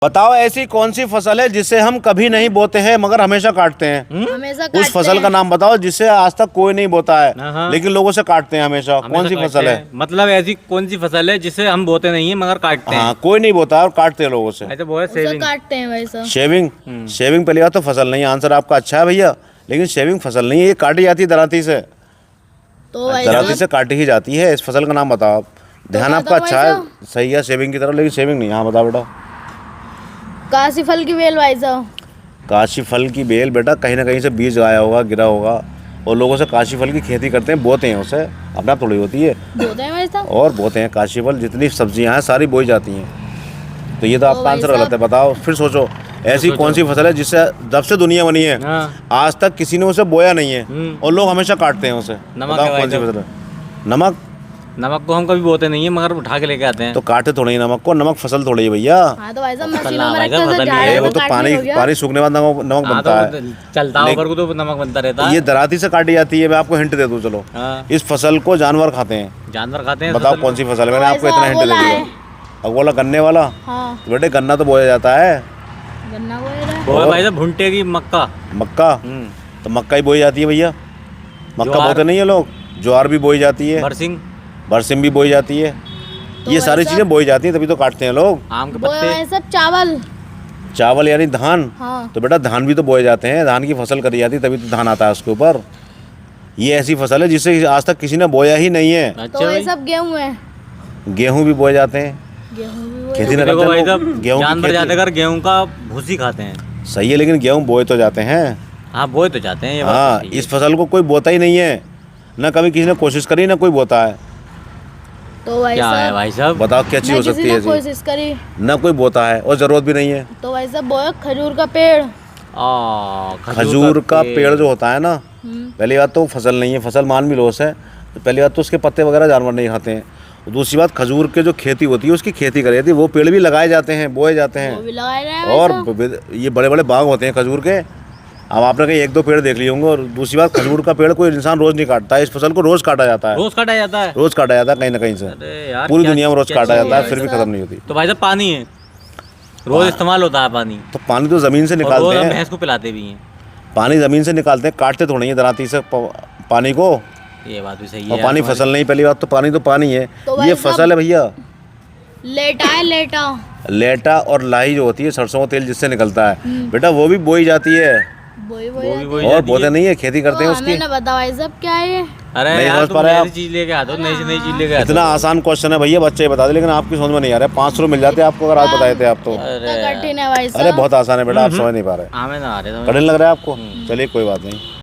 बताओ ऐसी कौन सी फसल है जिसे हम कभी नहीं बोते हैं मगर हमेशा काटते हैं। हमेशा काटते उस फसल का नाम बताओ जिसे आज तक कोई नहीं बोता है हाँ। लेकिन लोगों से काटते हैं हमेशा। कौन सी फसल है? मतलब ऐसी कौन सी फसल है जिसे हम बोते नहीं है मगर काटते हैं। हाँ, कोई नहीं बोता है और काटते हैं लोगों से। ऐसे वो है उसे सेविंग। काटते हैं भाई साहब। शेविंग। शेविंग पहली बात तो फसल नहीं है। आंसर आपका अच्छा है भैया, लेकिन शेविंग फसल नहीं है, ये काटी जाती है दराती से। तो भाई दराती साहब से काटी ही जाती है। इस फसल का नाम बताओ आप। ध्यान आपका बताओ अच्छा भाई है, सही है शेविंग की तरफ, लेकिन शेविंग नहीं। हाँ बताओ बेटा। काशी फल की बेल भाई साहब। काशी फल की बेल बेटा कहीं ना कहीं से बीज आया होगा, गिरा होगा, और लोगों से काशी फल की खेती करते हैं, बोते हैं उसे, अपना थोड़ी होती है। बोते हैं भाई साहब। और बोते हैं काशी फल, जितनी सब्जियां हैं सारी बोई जाती हैं। तो ये तो आपका भाई आंसर गलत है। बताओ फिर सोचो, ऐसी कौन सी फसल है जिससे जब से दुनिया बनी है हाँ। आज तक किसी ने उसे बोया नहीं है और लोग हमेशा काटते हैं उसे। नमक बताओ है भाई कौन सी साहब। फसल है? नमक। नमक को हम कभी बोते नहीं है मगर उठा के लेके आते हैं। तो काटे थोड़ी है नमक को, नमक फसल थोड़ी है भैया। हाँ तो भाई साहब फसल मशीनों ना में भाई रखते साहब, हैं फसल झाड़ नहीं है, वो में तो काटने पानी हो गया। पानी सूखने बाद नमक हाँ, बनता तो है। चलता होकर को तो नमक बनता रहता है। ये दराती से काटी जाती है। मैं आपको हिंट दे दूं, चलो। हाँ। इस फसल को जानवर खाते हैं। जानवर खाते हैं। बताओ फसल कौन सी फसल है? मैंने तो आपको ऐसा इतना हिंट दे अगोला दिया। है। अगोला गन्ने वाला? हाँ तो बेटे गन्ना तो बोया जाता है। गन्ना बोल रहा है। वो है भाई साहब भुट्टे की मक्का। मक्का। तो मक्का ही बोई जाती है भैया। मक्का ज्वार। बोते नहीं है लोग। ज्वार भी बोई जाती है, बरसिंग। बरसिम भी बोई जाती है। तो ये सारी वैसा- चीजें बोई जाती हैं, तभी तो काटते हैं लोग। आम के वो है पत्ते। भाई साहब चावल। चावल यानी धान। हाँ तो बेटा धान भी तो बोए जाते हैं, धान की फसल करी जाती है, तभी तो धान आता है उसके ऊपर। ये ऐसी फसल है जिसे आज तक किसी ने बोया ही नहीं है। तो अच्छा भाई भाई। साहब गेहूं है। गेहूं भी बोए जाते हैं। गेहूं भी वो खेती न देखो करते भाई लोग। साहब गेहूं की जानवर खेती- ज्यादातर गेहूं का भूसी खाते हैं। सही है, लेकिन गेहूं बोए तो जाते हैं। हाँ बोए तो जाते हैं ये बात तो हाँ, सही है। इस फसल को कोई बोता ही नहीं है, ना कभी किसी ने कोशिश करी ना कोई बोता है। तो भाई क्या है साहब भाई साहब? बताओ क्या चीज़ ना हो किसी सकती ने है ऐसी? कोशिश करी। ना कोई बोता है और ज़रूरत भी नहीं है। तो भाई साहब बोया खजूर का पेड़। खजूर का पेड़ जो होता है ना, हम्म, पहली बात तो फसल नहीं है, फसल मान भी लो उसे, तो पहली बात तो उसके पत्ते वगैरह जानवर नहीं खाते हैं। और दूसरी बात खजूर के जो खेती होती है उसकी खेती करी जाती है, वो पेड़ भी लगाए जाते हैं, बोए जाते वो भी हैं। लगाए रहे हैं भाई और साहब। ये बड़े बड़े बाग होते हैं खजूर के। अब आपने कहीं एक दो पेड़ देख लिए होंगे। और दूसरी बात खजूर का पेड़ कोई इंसान रोज नहीं काटता है, इस फसल को रोज काटा जाता है। रोज काटा जाता है। रोज काटा जाता है कहीं ना कहीं से। अरे यार पूरी क्या- दुनिया में रोज क्या काटा चीज़ जाता है, है? फिर भी खत्म नहीं होती। तो भाई साहब पानी है, रोज इस्तेमाल होता है पानी। तो पानी तो जमीन से और रोज निकालते हम हैं। भैंस को पिलाते भी हैं। पानी जमीन से निकालते हैं, काटते थोड़ी है दराती से पानी को। ये बात भी सही है और यार पानी तुम्हारी। फसल नहीं, पहली बात तो पानी तो पानी है। तो भाई ये साहब- फसल है भैया। लेटा है लेटा। लेटा और लाही जो होती है सरसों का तेल जिससे निकलता है बेटा, वो भी बोई जाती है। बोई वो भी बोई और जाती बोते है। नहीं है, खेती करते हैं तो हमें उसकी। ना बता भाई साहब क्या है ये। अरे नहीं यार समझ तुम पा रहे नई आप? सी चीज लेके आते हो, नई से नई चीज लेके आते इतना हो। आसान क्वेश्चन है भैया, बच्चे बता दे, लेकिन आपकी समझ में नहीं आ रहा है। 500 मिल जाते आपको अगर आज बताए थे आप तो। इतना कठिन है भाई अरे साहब। बहुत आसान है बेटा, आप समझ नहीं पा रहे। हमें ना आ रहे कठिन लग रहा है आपको? चलिए कोई बात नहीं।